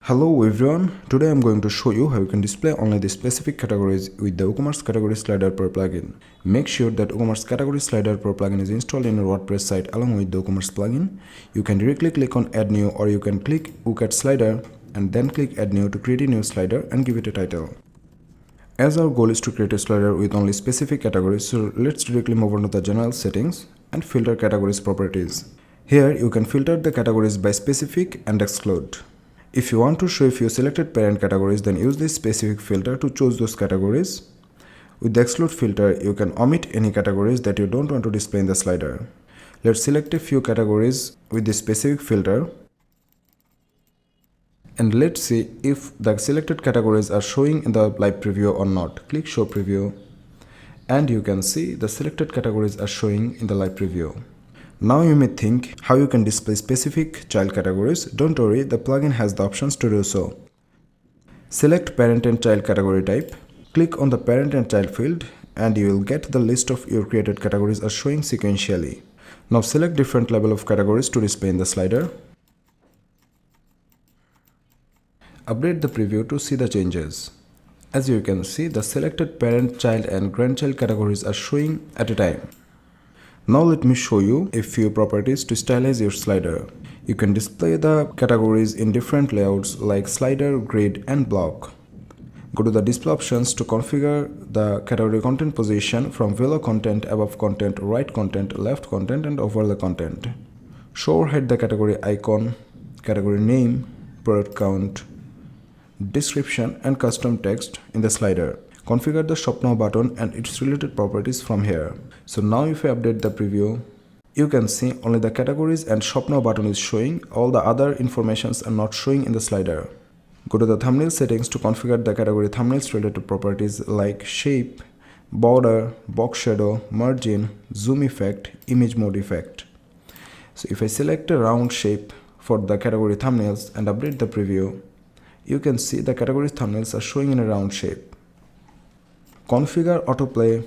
Hello everyone, today I'm going to show you how you can display only the specific categories with the WooCommerce Category Slider Pro plugin. Make sure that WooCommerce Category Slider Pro plugin is installed in your WordPress site along with the WooCommerce plugin. You can directly click on Add New, or you can click WooCat Slider and then click Add New to create a new slider and give it a title. As our goal is to create a slider with only specific categories, so let's directly move on to the general settings and filter categories properties. Here you can filter the categories by specific and exclude. If you want to show a few selected parent categories, then use this specific filter to choose those categories. With the exclude filter, you can omit any categories that you don't want to display in the slider. Let's select a few categories with this specific filter. And let's see if the selected categories are showing in the live preview or not. Click Show Preview. And you can see the selected categories are showing in the live preview. Now you may think how you can display specific child categories. Don't worry, the plugin has the options to do so. Select parent and child category type. Click on the parent and child field and you will get the list of your created categories are showing sequentially. Now select different level of categories to display in the slider. Update the preview to see the changes. As you can see, the selected parent, child and grandchild categories are showing at a time. Now let me show you a few properties to stylize your slider. You can display the categories in different layouts like slider, grid and block. Go to the display options to configure the category content position from below content, above content, right content, left content and over the content. Show or hide the category icon, category name, product count, description and custom text in the slider. Configure the Shop Now button and its related properties from here. So now if I update the preview, you can see only the categories and Shop Now button is showing. All the other informations are not showing in the slider. Go to the thumbnail settings to configure the category thumbnails related properties like shape, border, box shadow, margin, zoom effect, image mode effect. So if I select a round shape for the category thumbnails and update the preview, you can see the category thumbnails are showing in a round shape. Configure autoplay,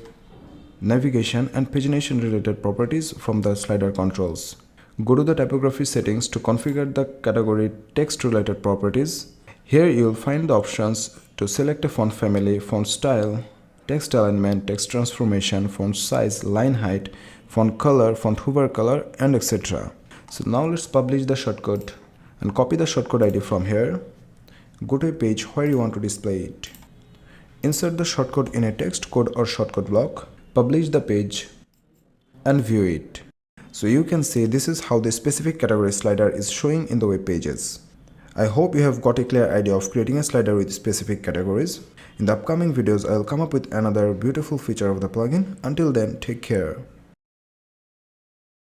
navigation and pagination related properties from the slider controls. Go to the typography settings to configure the category text related properties. Here you will find the options to select a font family, font style, text alignment, text transformation, font size, line height, font color, font hover color and etc. So now let's publish the shortcode and copy the shortcode ID from here. Go to a page where you want to display it. Insert the shortcode in a text code or shortcode block, publish the page and view it. So you can see this is how the specific category slider is showing in the web pages. I hope you have got a clear idea of creating a slider with specific categories. In the upcoming videos, I will come up with another beautiful feature of the plugin. Until then, take care.